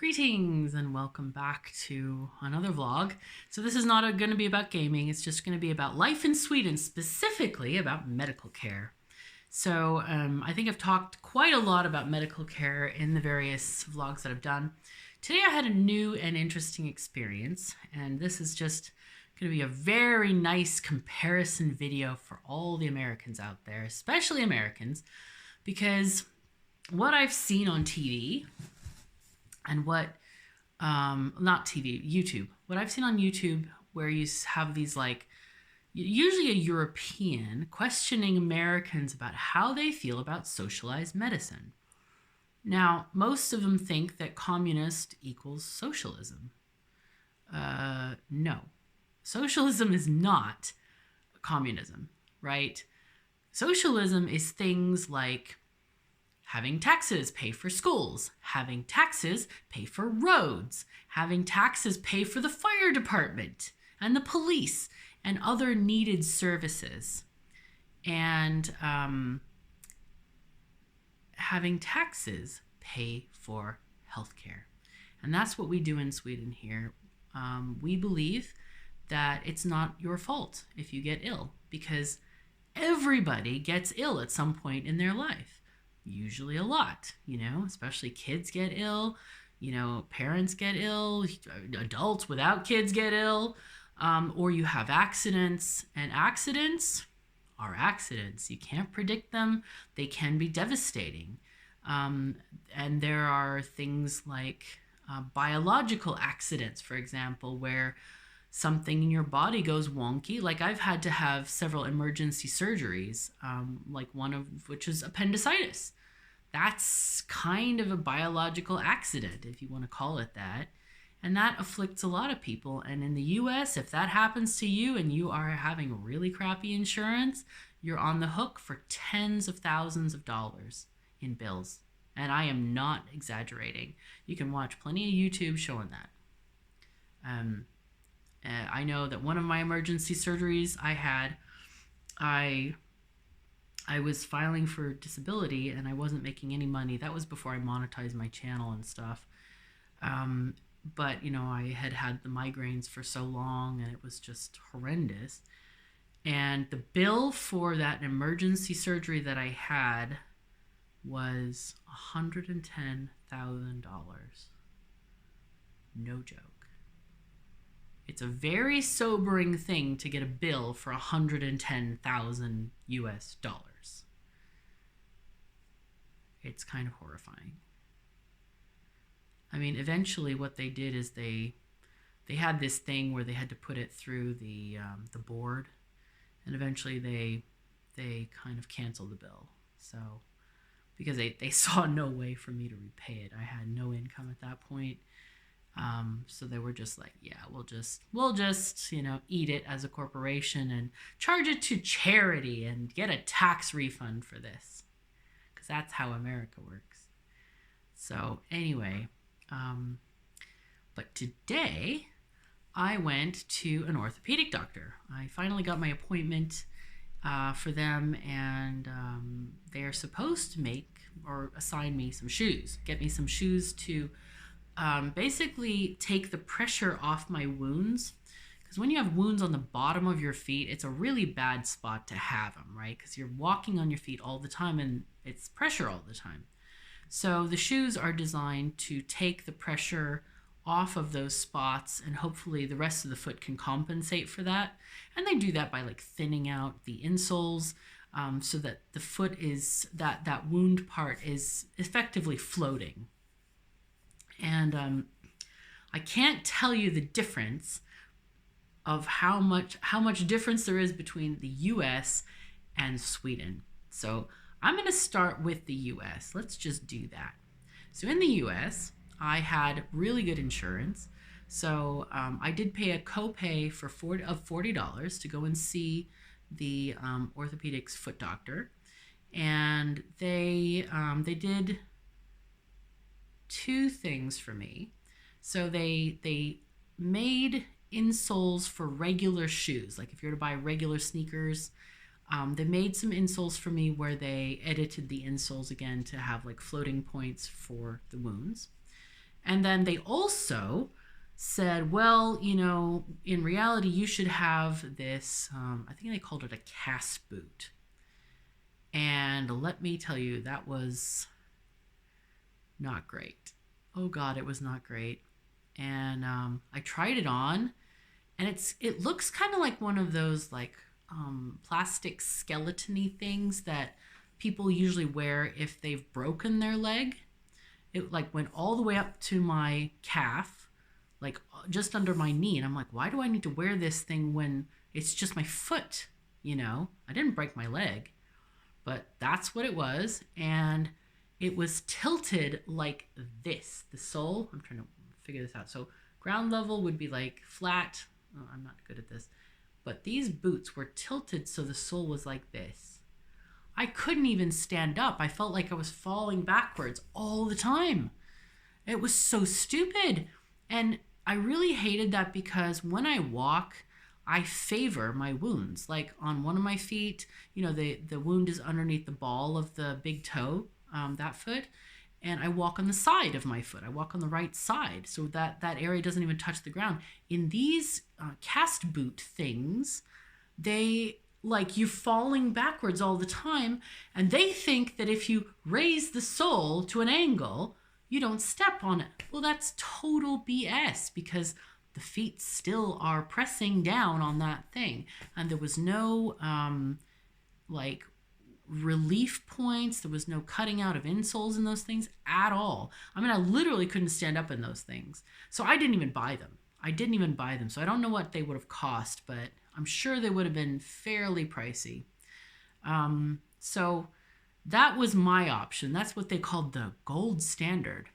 Greetings and welcome back to another vlog. So this is not going to be about gaming, it's just going to be about life in Sweden, specifically about medical care. So I think I've talked quite a lot about medical care in the various vlogs that I've done. Today I had a new and interesting experience, and this is just going to be a very nice comparison video for all the Americans out there, especially Americans, because what I've seen on TV and what, not TV, YouTube, what I've seen on YouTube where you have these usually a European questioning Americans about how they feel about socialized medicine. Now, most of them think that communist equals socialism. No. Socialism is not communism, right? Socialism is things like having taxes pay for schools, having taxes pay for roads, having taxes pay for the fire department and the police and other needed services, and having taxes pay for healthcare. And that's what we do in Sweden here. We believe that it's not your fault if you get ill, because everybody gets ill at some point in their life. Usually a lot, especially kids get ill, parents get ill, adults without kids get ill, or you have accidents, and accidents are accidents. You can't predict them. They can be devastating. And there are things like biological accidents, for example, where something in your body goes wonky. Like I've had to have several emergency surgeries, like one of which is appendicitis. That's kind of a biological accident, if you want to call it that. And that afflicts a lot of people. And in the US, if that happens to you and you are having really crappy insurance, you're on the hook for tens of thousands of dollars in bills. And I am not exaggerating. You can watch plenty of YouTube showing that. I know that one of my emergency surgeries I was filing for disability and I wasn't making any money. That was before I monetized my channel and stuff. But, I had the migraines for so long and it was just horrendous. And the bill for that emergency surgery that I had was $110,000. No joke. It's a very sobering thing to get a bill for $110,000 US dollars. It's kind of horrifying. I mean, eventually what they did is they had this thing where they had to put it through the board, and eventually they kind of canceled the bill. So because they saw no way for me to repay it. I had no income at that point. So they were just like, yeah, we'll just, eat it as a corporation and charge it to charity and get a tax refund for this. Because that's how America works. So anyway, but today I went to an orthopedic doctor. I finally got my appointment for them, and they are supposed to make or assign me some shoes, get me some shoes to basically take the pressure off my wounds. Because when you have wounds on the bottom of your feet, it's a really bad spot to have them, right? Because you're walking on your feet all the time and it's pressure all the time. So the shoes are designed to take the pressure off of those spots, and hopefully the rest of the foot can compensate for that. And they do that by thinning out the insoles, so that the foot is, that wound part is effectively floating. And I can't tell you the difference of how much difference there is between the US and Sweden. So I'm going to start with the US. Let's just do that. So in the US, I had really good insurance. So I did pay a copay for $40 to go and see the orthopedics foot doctor. And they did two things for me. So they made insoles for regular shoes. Like if you're to buy regular sneakers, they made some insoles for me where they edited the insoles again to have floating points for the wounds. And then they also said, well, in reality, you should have this, I think they called it a cast boot. And let me tell you, that was not great. Oh God, it was not great. And I tried it on, and it looks kind of like one of those like plastic skeleton-y things that people usually wear if they've broken their leg. It like went all the way up to my calf, like just under my knee, and I'm like, why do I need to wear this thing when it's just my foot? I didn't break my leg. But that's what it was, and it was tilted like this. The sole, I'm trying to figure this out. So ground level would be like flat. Oh, I'm not good at this. But these boots were tilted so the sole was like this. I couldn't even stand up. I felt like I was falling backwards all the time. It was so stupid. And I really hated that because when I walk, I favor my wounds. Like on one of my feet, the wound is underneath the ball of the big toe, that foot. And I walk on the side of my foot. I walk on the right side so that area doesn't even touch the ground. In these cast boot things, they like you're falling backwards all the time. And they think that if you raise the sole to an angle, you don't step on it. Well, that's total BS because the feet still are pressing down on that thing. And there was no like relief points. There was no cutting out of insoles in those things at all. I mean, I literally couldn't stand up in those things. So I didn't even buy them. So I don't know what they would have cost, but I'm sure they would have been fairly pricey. So that was my option. That's what they called the gold standard.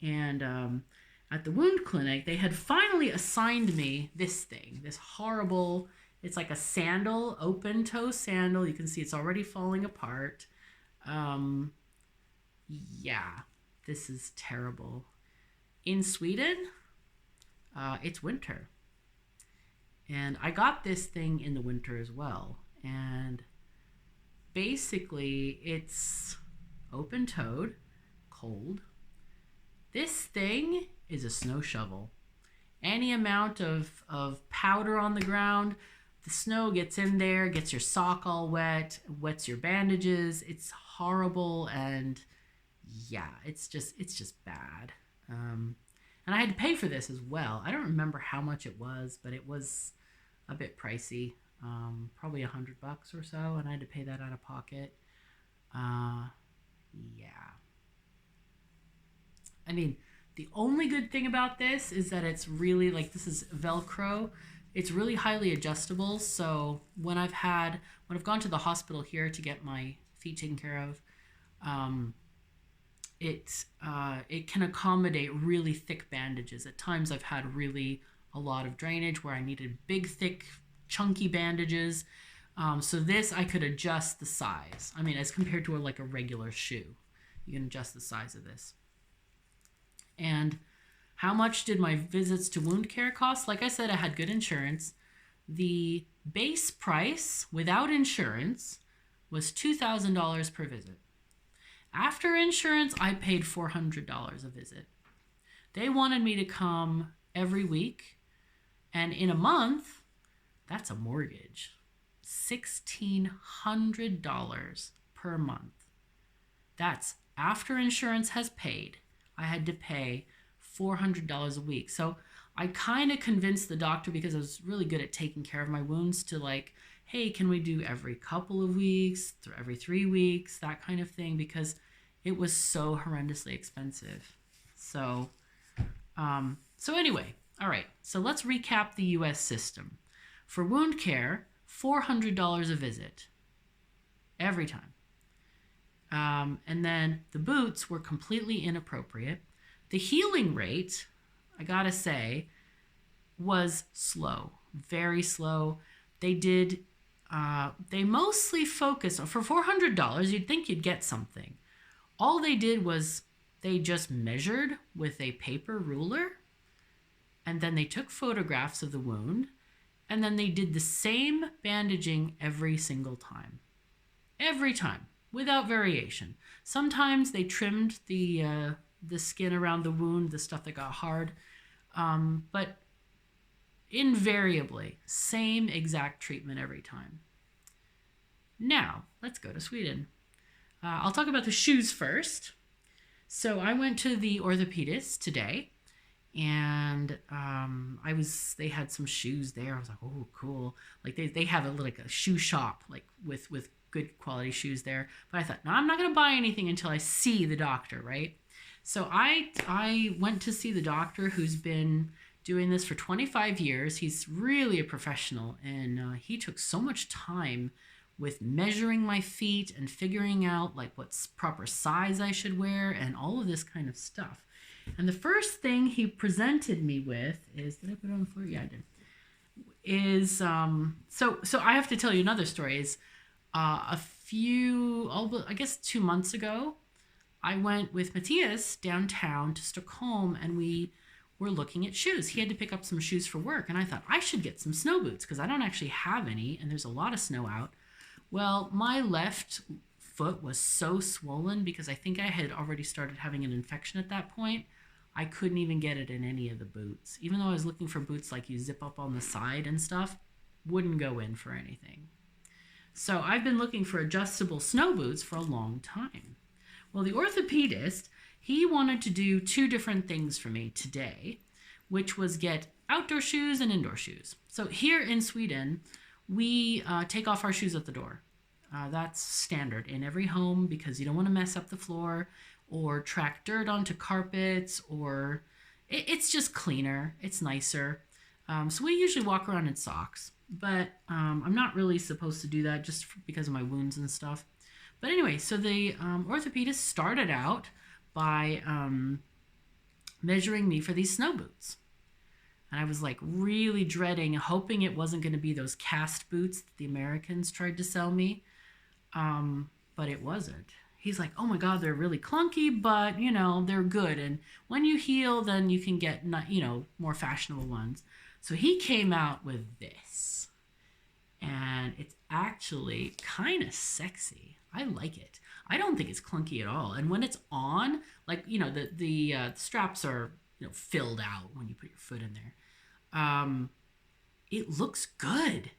And at the wound clinic, they had finally assigned me this thing, this horrible, it's like a sandal, open toe sandal. You can see it's already falling apart. Yeah, this is terrible. In Sweden, it's winter. And I got this thing in the winter as well. And basically, it's open-toed, cold. This thing is a snow shovel. Any amount of powder on the ground, the snow gets in there, gets your sock all wet, wets your bandages. It's horrible, and yeah, it's just bad. And I had to pay for this as well. I don't remember how much it was, but it was a bit pricey, probably $100 or so, and I had to pay that out of pocket. Yeah. I mean, the only good thing about this is that it's really like, this is Velcro. It's really highly adjustable. So when I've gone to the hospital here to get my feet taken care of, it can accommodate really thick bandages. At times I've had really a lot of drainage where I needed big, thick, chunky bandages. So this, I could adjust the size. I mean, as compared to like a regular shoe, you can adjust the size of this. And how much did my visits to wound care cost? Like I said, I had good insurance. The base price without insurance was $2,000 per visit. After insurance, I paid $400 a visit. They wanted me to come every week, and in a month, that's a mortgage. $1,600 per month. That's after insurance has paid. I had to pay $400 a week. So I kind of convinced the doctor, because I was really good at taking care of my wounds, to like, hey, can we do every couple of weeks, every 3 weeks, that kind of thing, because it was so horrendously expensive. So anyway, all right. So let's recap the U.S. system. For wound care, $400 a visit every time. And then the boots were completely inappropriate. The healing rate, I gotta say, was slow, very slow. They mostly focused, for $400, you'd think you'd get something. All they did was they just measured with a paper ruler, and then they took photographs of the wound, and then they did the same bandaging every single time. Every time. Without variation. Sometimes they trimmed the the skin around the wound, the stuff that got hard. But invariably, same exact treatment every time. Now, let's go to Sweden. I'll talk about the shoes first. So I went to the orthopedist today, and they had some shoes there. I was like, oh, cool. Like they have a shoe shop, like with good quality shoes there. But I thought, no, I'm not going to buy anything until I see the doctor, right? So I went to see the doctor who's been doing this for 25 years. He's really a professional, and he took so much time with measuring my feet and figuring out like what proper size I should wear and all of this kind of stuff. And the first thing he presented me with is, did I put it on the floor? Yeah, I did. Is so I have to tell you another story. Is I guess 2 months ago, I went with Matthias downtown to Stockholm, and we were looking at shoes. He had to pick up some shoes for work, and I thought I should get some snow boots because I don't actually have any, and there's a lot of snow out. Well, my left foot was so swollen because I think I had already started having an infection at that point. I couldn't even get it in any of the boots. Even though I was looking for boots like you zip up on the side and stuff, wouldn't go in for anything. So I've been looking for adjustable snow boots for a long time. Well, the orthopedist, he wanted to do 2 different things for me today, which was get outdoor shoes and indoor shoes. So here in Sweden, we take off our shoes at the door. That's standard in every home because you don't want to mess up the floor or track dirt onto carpets, or it's just cleaner. It's nicer. So we usually walk around in socks, but I'm not really supposed to do that just because of my wounds and stuff. But anyway, so the orthopedist started out by measuring me for these snow boots. And I was like really dreading, hoping it wasn't going to be those cast boots that the Americans tried to sell me. But it wasn't. He's like, oh my God, they're really clunky, but they're good. And when you heal, then you can get, more fashionable ones. So he came out with this, and it's actually kind of sexy. I like it. I don't think it's clunky at all. And when it's on, like, the straps are, filled out when you put your foot in there. It looks good.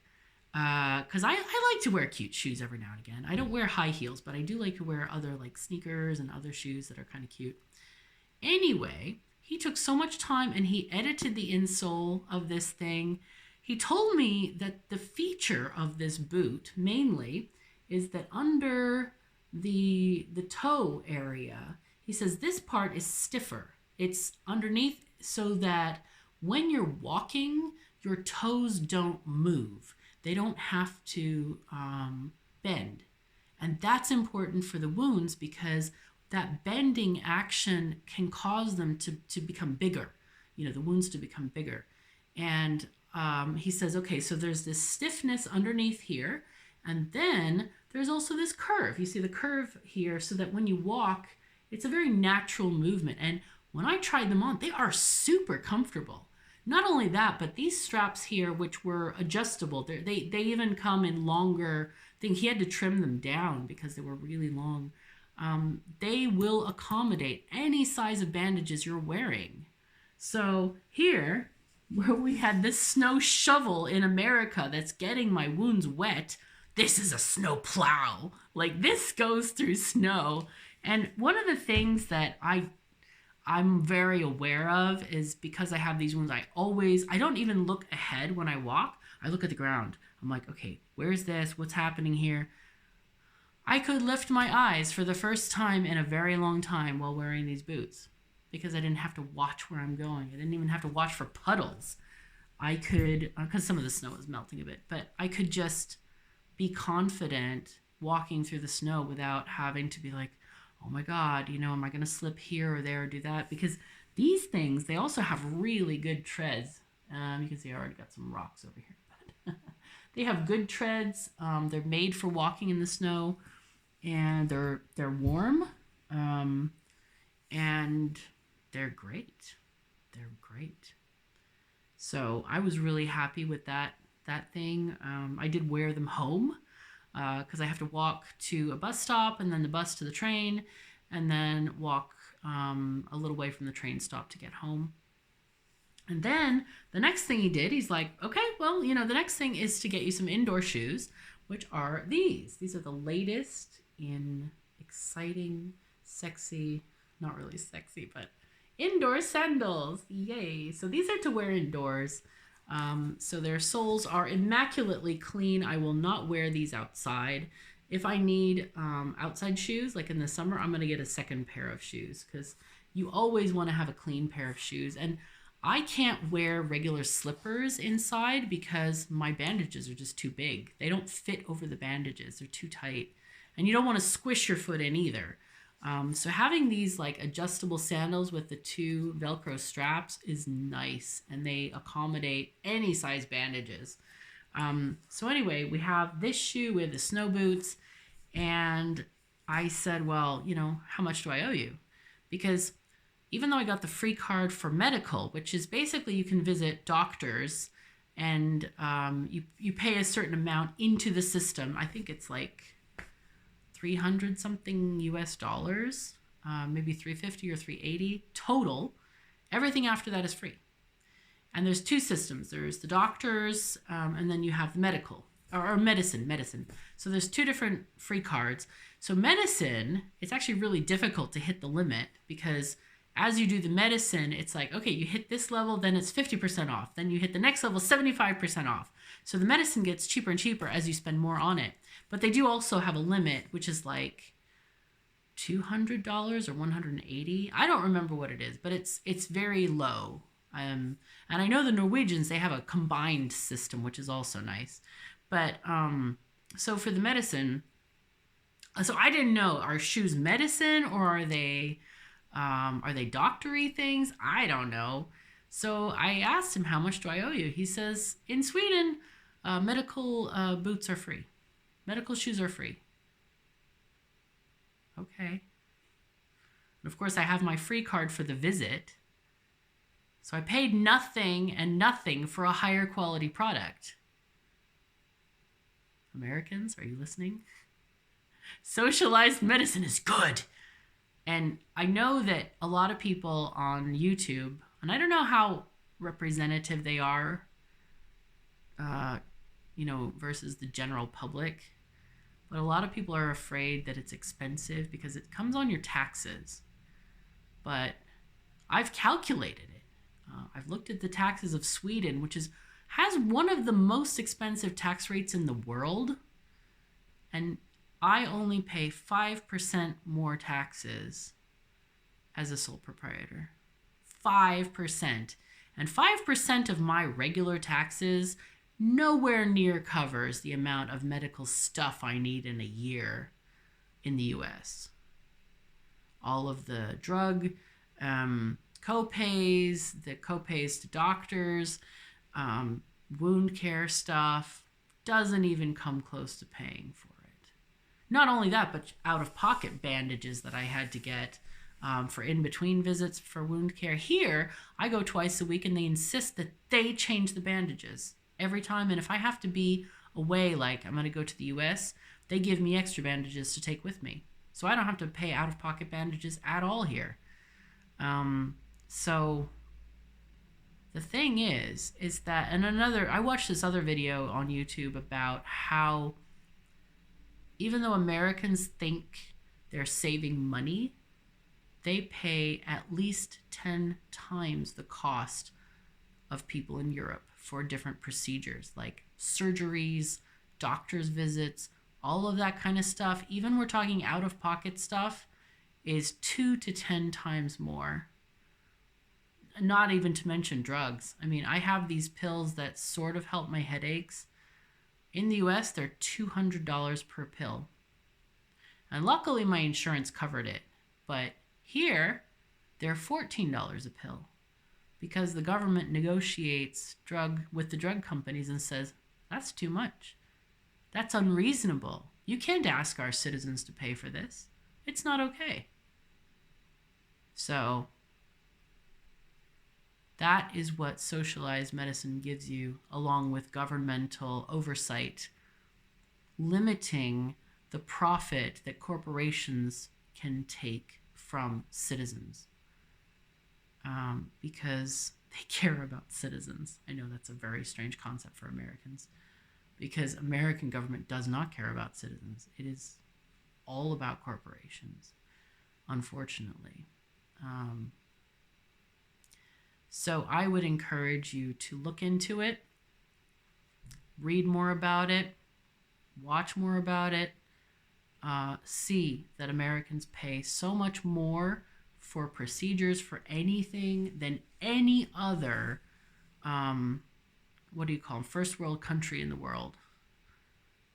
Because I like to wear cute shoes every now and again. I don't wear high heels, but I do like to wear other like sneakers and other shoes that are kind of cute. Anyway, he took so much time and he edited the insole of this thing. He told me that the feature of this boot mainly is that under the toe area, he says this part is stiffer. It's underneath so that when you're walking, your toes don't move. They don't have to bend. And that's important for the wounds because that bending action can cause them to become bigger, the wounds to become bigger. And he says, okay, so there's this stiffness underneath here, and then there's also this curve. You see the curve here so that when you walk, it's a very natural movement. And when I tried them on, they are super comfortable. Not only that, but these straps here, which were adjustable, they even come in longer things. He had to trim them down because they were really long. They will accommodate any size of bandages you're wearing. So here, where we had this snow shovel in America that's getting my wounds wet, this is a snow plow. Like, this goes through snow. And one of the things that I'm very aware of is because I have these wounds, I don't even look ahead when I walk. I look at the ground. I'm like, okay, where's this? What's happening here? I could lift my eyes for the first time in a very long time while wearing these boots because I didn't have to watch where I'm going. I didn't even have to watch for puddles. I could, because some of the snow was melting a bit, but I could just be confident walking through the snow without having to be like, oh my God, am I going to slip here or there or do that? Because these things, they also have really good treads. You can see I already got some rocks over here. But they have good treads. They're made for walking in the snow, and they're warm, and they're great. They're great. So I was really happy with that thing. I did wear them home. Because I have to walk to a bus stop and then the bus to the train and then walk a little way from the train stop to get home. And then the next thing he did, he's like, okay, well, the next thing is to get you some indoor shoes, which are these. These are the latest in exciting, sexy, not really sexy, but indoor sandals. Yay. So these are to wear indoors. So their soles are immaculately clean. I will not wear these outside. If I need outside shoes, like in the summer, I'm going to get a second pair of shoes because you always want to have a clean pair of shoes. And I can't wear regular slippers inside because my bandages are just too big. They don't fit over the bandages. They're too tight. And you don't want to squish your foot in either. So having these like adjustable sandals with the 2 Velcro straps is nice. And they accommodate any size bandages. So anyway, we have this shoe with the snow boots. And I said, well, how much do I owe you? Because even though I got the free card for medical, which is basically you can visit doctors and you pay a certain amount into the system. I think it's like 300 something US dollars, maybe 350 or 380 total. Everything after that is free. And there's 2 systems. There's the doctors and then you have the medical or medicine. So there's 2 different free cards. So medicine, it's actually really difficult to hit the limit because as you do the medicine, it's like, okay, you hit this level, then it's 50% off. Then you hit the next level, 75% off. So the medicine gets cheaper and cheaper as you spend more on it. But they do also have a limit, which is like $200 or $180. I don't remember what it is, but it's very low. And I know the Norwegians, they have a combined system, which is also nice. But so for the medicine, so I didn't know, are shoes medicine or are they doctory things? I don't know. So I asked him, how much do I owe you? He says, in Sweden, medical boots are free. Medical shoes are free. Okay. And of course, I have my free card for the visit. So I paid nothing and nothing for a higher quality product. Americans, are you listening? Socialized medicine is good. And I know that a lot of people on YouTube, and I don't know how representative they are, versus the general public, but a lot of people are afraid that it's expensive because it comes on your taxes. But I've calculated it. I've looked at the taxes of Sweden, which has one of the most expensive tax rates in the world. And I only pay 5% more taxes as a sole proprietor. 5%. And 5% of my regular taxes nowhere near covers the amount of medical stuff I need in a year in the US. All of the drug co-pays, the co-pays to doctors, wound care stuff, doesn't even come close to paying for it. Not only that, but out-of-pocket bandages that I had to get for in-between visits for wound care. Here, I go twice a week and they insist that they change the bandages every time. And if I have to be away, like I'm going to go to the US, they give me extra bandages to take with me. So I don't have to pay out-of-pocket bandages at all here. So the thing is that, and I watched this other video on YouTube about how even though Americans think they're saving money, they pay at least 10 times the cost of people in Europe for different procedures like surgeries, doctor's visits, all of that kind of stuff. Even we're talking out-of-pocket stuff is 2 to 10 times more. Not even to mention drugs. I mean, I have these pills that sort of help my headaches. In the US, they're $200 per pill. And luckily, my insurance covered it. But here, they're $14 a pill because the government negotiates with the drug companies and says, that's too much. That's unreasonable. You can't ask our citizens to pay for this. It's not okay. So that is what socialized medicine gives you, along with governmental oversight, limiting the profit that corporations can take from citizens, because they care about citizens. I know that's a very strange concept for Americans, because American government does not care about citizens. It is all about corporations, unfortunately. So I would encourage you to look into it, read more about it, watch more about it, see that Americans pay so much more for procedures for anything than any other, what do you call them, first world country in the world.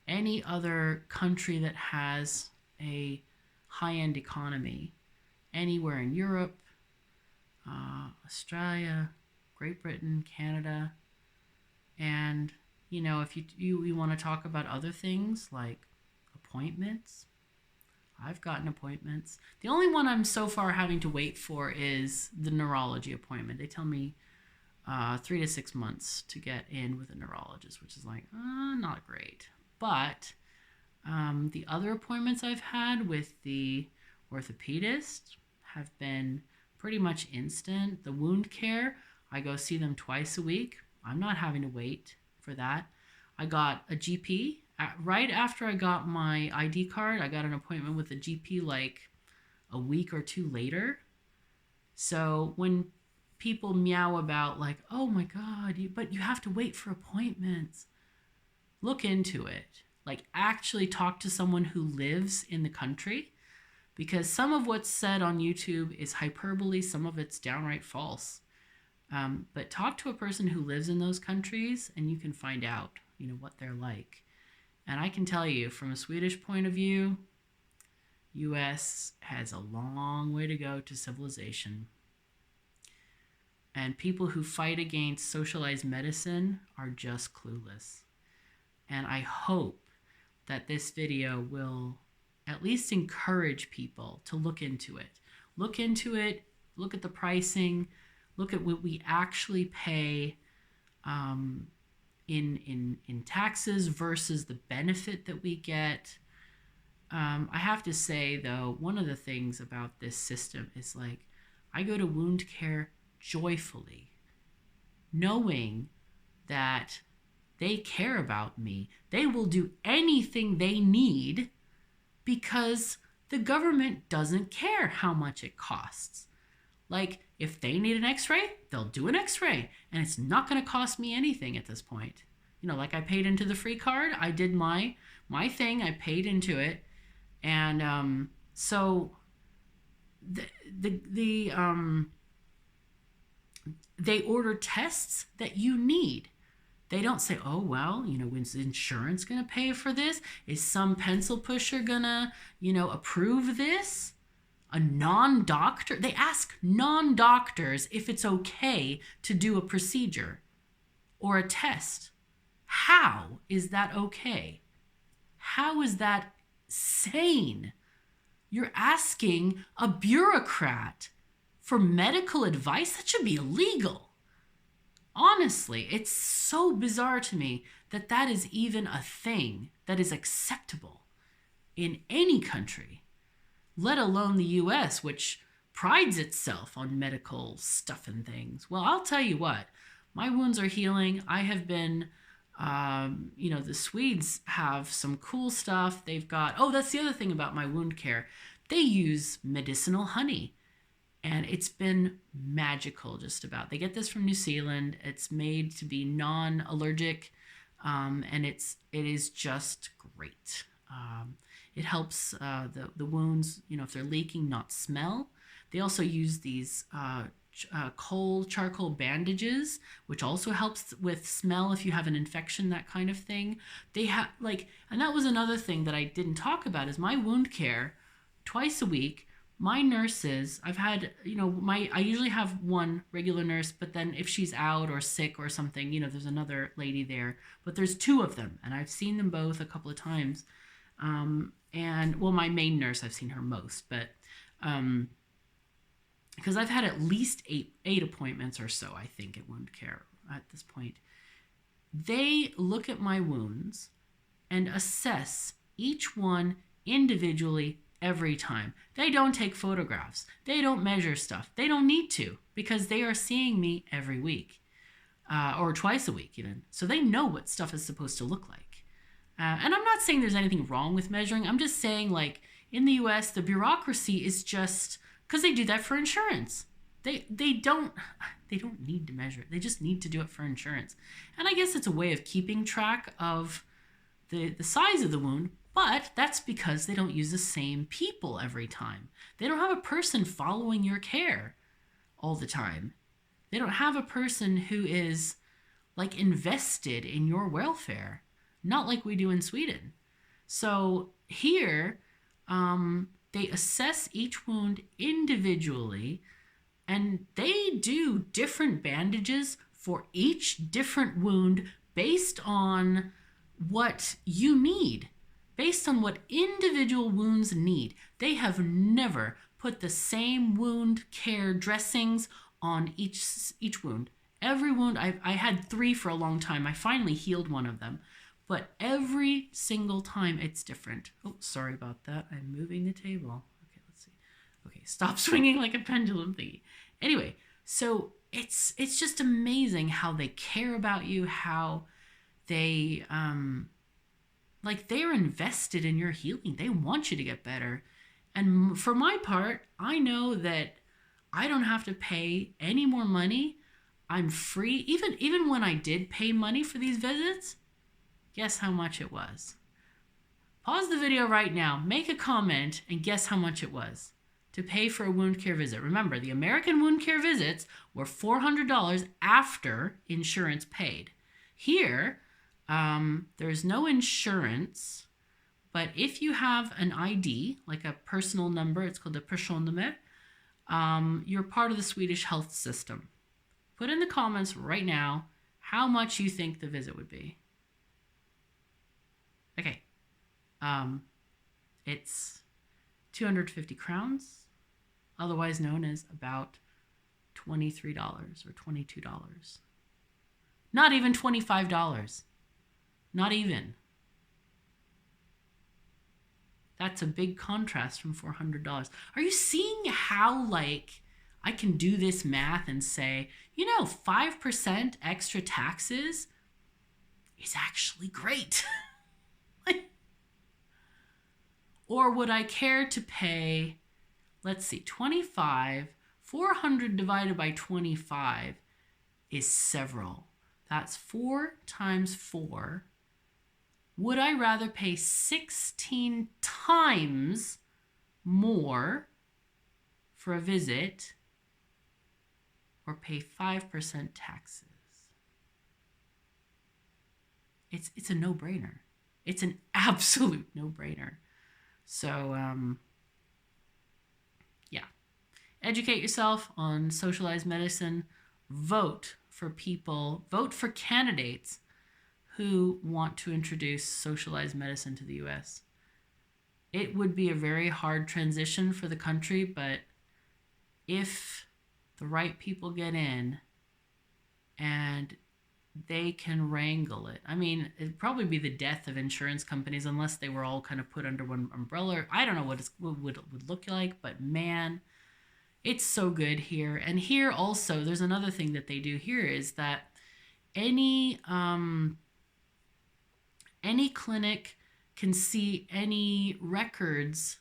Any other country that has a high-end economy, anywhere in Europe, Australia, Great Britain, Canada. And, you know, if you want to talk about other things like appointments, I've gotten appointments. The only one I'm so far having to wait for is the neurology appointment. They tell me 3 to 6 months to get in with a neurologist, which is like, not great. But the other appointments I've had with the orthopedist have been pretty much instant. The wound care, I go see them twice a week. I'm not having to wait for that. I got a GP. Right after I got my ID card, I got an appointment with a GP like a week or two later. So when people meow about like, oh my God, but you have to wait for appointments, look into it. Like, actually talk to someone who lives in the country, because some of what's said on YouTube is hyperbole, some of it's downright false. But talk to a person who lives in those countries and you can find out, you know, what they're like. And I can tell you, from a Swedish point of view, US has a long way to go to civilization. And people who fight against socialized medicine are just clueless. And I hope that this video will at least encourage people to look into it. Look into it, look at the pricing, look at what we actually pay in taxes versus the benefit that we get. I have to say, though, one of the things about this system is, like, I go to wound care joyfully, knowing that they care about me. They will do anything they need because the government doesn't care how much it costs. Like, if they need an x-ray, they'll do an x-ray, and it's not going to cost me anything at this point. You know, like, I paid into the free card. I did my thing. I paid into it. And so they order tests that you need. They don't say, oh, well, you know, when's insurance going to pay for this? Is some pencil pusher going to, you know, approve this? A non-doctor? They ask non-doctors if it's okay to do a procedure or a test. How is that okay? How is that sane? You're asking a bureaucrat for medical advice? That should be illegal. Honestly, it's so bizarre to me that that is even a thing that is acceptable in any country, let alone the US, which prides itself on medical stuff and things. Well, I'll tell you what, my wounds are healing. I have been, you know, the Swedes have some cool stuff. They've got, oh, that's the other thing about my wound care. They use medicinal honey. And it's been magical, just about. They get this from New Zealand. It's made to be non-allergic, and it is just great. It helps the wounds, you know, if they're leaking, not smell. They also use these coal charcoal bandages, which also helps with smell if you have an infection, that kind of thing. They have, like, and that was another thing that I didn't talk about, is my wound care twice a week. My nurses, I've had, you know, I usually have one regular nurse, but then if she's out or sick or something, you know, there's another lady there, but there's two of them, and I've seen them both a couple of times. And, well, my main nurse, I've seen her most, but, because I've had at least eight appointments or so, I think, at wound care at this point. They look at my wounds and assess each one individually every time. They don't take photographs. They don't measure stuff. They don't need to because they are seeing me every week or twice a week even. So they know what stuff is supposed to look like. And I'm not saying there's anything wrong with measuring. I'm just saying, like, in the US, the bureaucracy is just because they do that for insurance. They don't need to measure it. They just need to do it for insurance. And I guess it's a way of keeping track of the size of the wound, but that's because they don't use the same people every time. They don't have a person following your care all the time. They don't have a person who is, like, invested in your welfare, not like we do in Sweden. So here, they assess each wound individually, and they do different bandages for each different wound based on what you need, based on what individual wounds need. They have never put the same wound care dressings on each wound. Every wound, I had 3 for a long time. I finally healed one of them. But every single time it's different. Oh, sorry about that. I'm moving the table. Okay, let's see. Okay, stop swinging like a pendulum thingy. Anyway, so it's just amazing how they care about you, how they like they're invested in your healing. They want you to get better. And for my part, I know that I don't have to pay any more money. I'm free. Even when I did pay money for these visits, guess how much it was? Pause the video right now, make a comment, and guess how much it was to pay for a wound care visit. Remember, the American wound care visits were $400 after insurance paid. Here, there's no insurance, but if you have an ID, like a personal number, it's called a personnummer, you're part of the Swedish health system. Put in the comments right now how much you think the visit would be. Okay, it's 250 crowns, otherwise known as about $23 or $22. Not even $25. Not even. That's a big contrast from $400. Are you seeing how, like, I can do this math and say, 5% extra taxes is actually great? Or would I care to pay, let's see, 25, 400 divided by 25 is several. That's 4 times 4. Would I rather pay 16 times more for a visit or pay 5% taxes? It's a no-brainer. It's an absolute no-brainer. So, yeah. Educate yourself on socialized medicine. Vote for candidates who want to introduce socialized medicine to the U.S. It would be a very hard transition for the country, but if the right people get in and they can wrangle it. I mean, it'd probably be the death of insurance companies unless they were all kind of put under one umbrella. I don't know what it would look like, but man, it's so good here. And here also, there's another thing that they do here is that any clinic can see any records.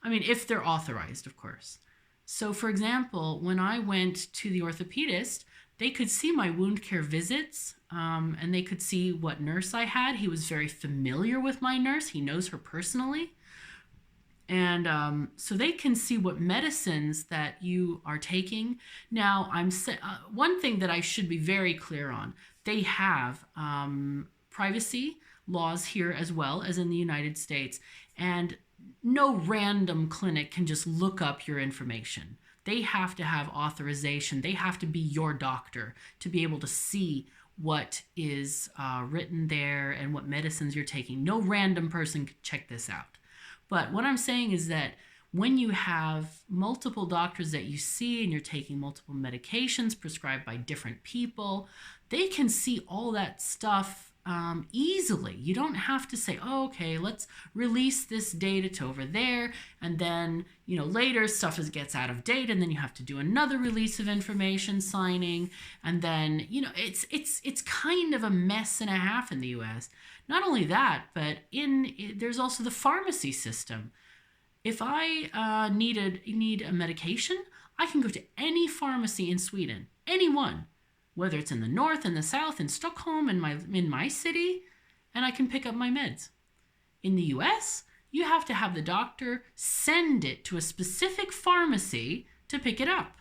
I mean, if they're authorized, of course. So, for example, when I went to the orthopedist, they could see my wound care visits, and they could see what nurse I had. He was very familiar with my nurse. He knows her personally. And so they can see what medicines that you are taking. Now, one thing that I should be very clear on, they have privacy laws here as well as in the United States. And no random clinic can just look up your information. They have to have authorization. They have to be your doctor to be able to see what is written there and what medicines you're taking. No random person can check this out. But what I'm saying is that when you have multiple doctors that you see and you're taking multiple medications prescribed by different people, they can see all that stuff easily. You don't have to say, oh, okay, let's release this data to over there, and then later stuff gets out of date, and then you have to do another release of information signing, and then it's kind of a mess and a half in the U.S. Not only that, but there's also the pharmacy system. If I need a medication, I can go to any pharmacy in Sweden, any one, whether it's in the north, in the south, in Stockholm, in my city, and I can pick up my meds. In the US, you have to have the doctor send it to a specific pharmacy to pick it up,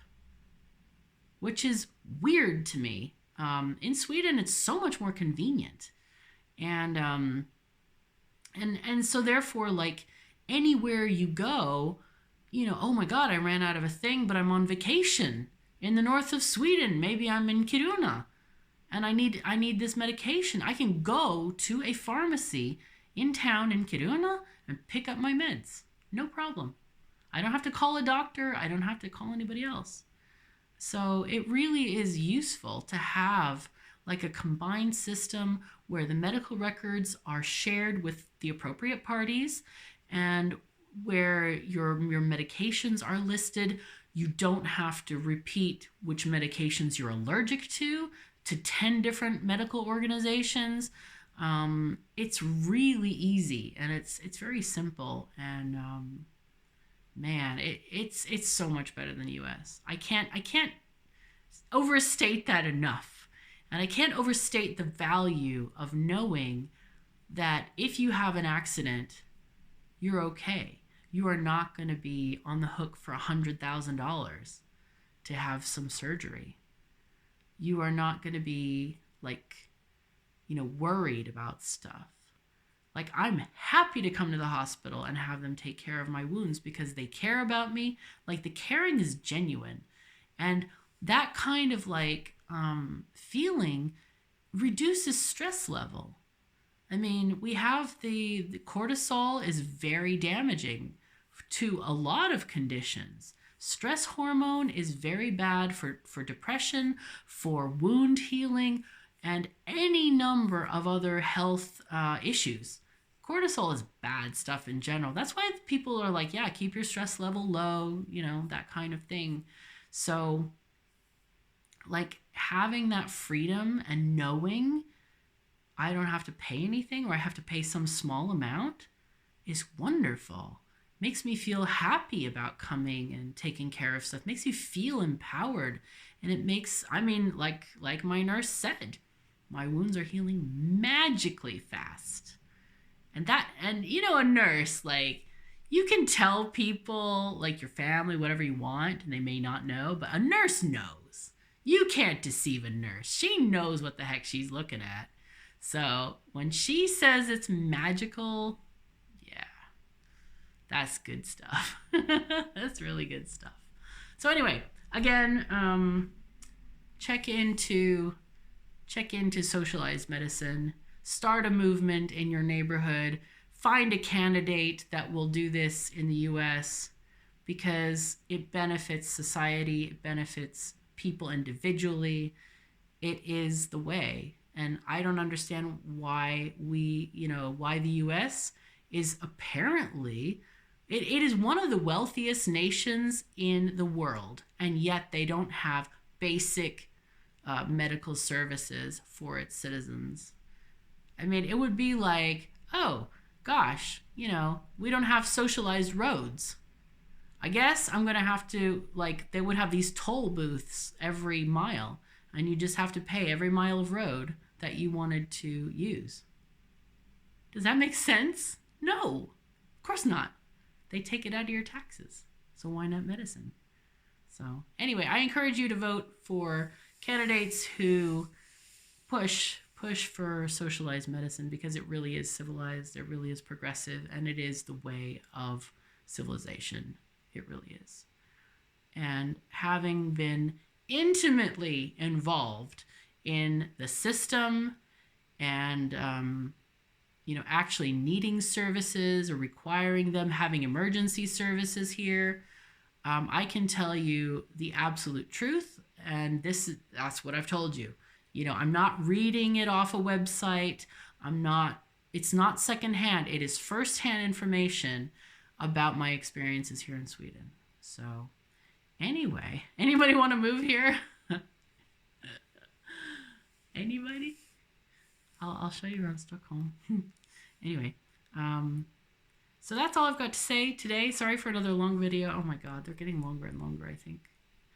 which is weird to me. In Sweden, it's so much more convenient. And so therefore, like, anywhere you go, oh my God, I ran out of a thing, but I'm on vacation in the north of Sweden. Maybe I'm in Kiruna and I need this medication. I can go to a pharmacy in town in Kiruna and pick up my meds. No problem. I don't have to call a doctor. I don't have to call anybody else. So it really is useful to have like a combined system where the medical records are shared with the appropriate parties and where your medications are listed. You don't have to repeat which medications you're allergic to 10 different medical organizations. It's really easy and it's very simple, and man, it's so much better than the US. I can't overstate that enough. And I can't overstate the value of knowing that if you have an accident, you're okay. You are not going to be on the hook for $100,000 to have some surgery. You are not going to be worried about stuff. Like, I'm happy to come to the hospital and have them take care of my wounds because they care about me. Like, the caring is genuine. And that kind of feeling reduces stress level. I mean, we have the cortisol is very damaging to a lot of conditions. Stress hormone is very bad for depression, for wound healing, and any number of other health issues. Cortisol is bad stuff in general. That's why people are like, yeah, keep your stress level low, that kind of thing. So, having that freedom and knowing I don't have to pay anything or I have to pay some small amount is wonderful. Makes me feel happy about coming and taking care of stuff. Makes you feel empowered. And it makes, like my nurse said, my wounds are healing magically fast. And a nurse, you can tell people, your family, whatever you want, and they may not know, but a nurse knows. You can't deceive a nurse. She knows what the heck she's looking at. So when she says it's magical, yeah, that's good stuff. That's really good stuff. So anyway, again, check into socialized medicine. Start a movement in your neighborhood. Find a candidate that will do this in the U.S. because it benefits society. It benefits people individually. It is the way. And I don't understand why why the US is apparently, it is one of the wealthiest nations in the world, and yet they don't have basic medical services for its citizens. I mean, it would be like, oh gosh, we don't have socialized roads. I guess I'm going to have to, they would have these toll booths every mile, and you just have to pay every mile of road that you wanted to use. Does that make sense? No, of course not. They take it out of your taxes. So why not medicine? So anyway, I encourage you to vote for candidates who push for socialized medicine because it really is civilized, it really is progressive, and it is the way of civilization. It really is. And having been intimately involved in the system and, actually needing services or requiring them, having emergency services here, I can tell you the absolute truth. And that's what I've told you. I'm not reading it off a website. It's not secondhand. It is firsthand information about my experiences here in Sweden. So, anyway, anybody want to move here? Anybody? I'll show you around Stockholm. Anyway, so that's all I've got to say today. Sorry for another long video. Oh my God, they're getting longer and longer, I think.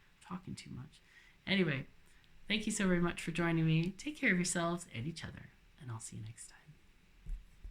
I'm talking too much. Anyway, thank you so very much for joining me. Take care of yourselves and each other, and I'll see you next time.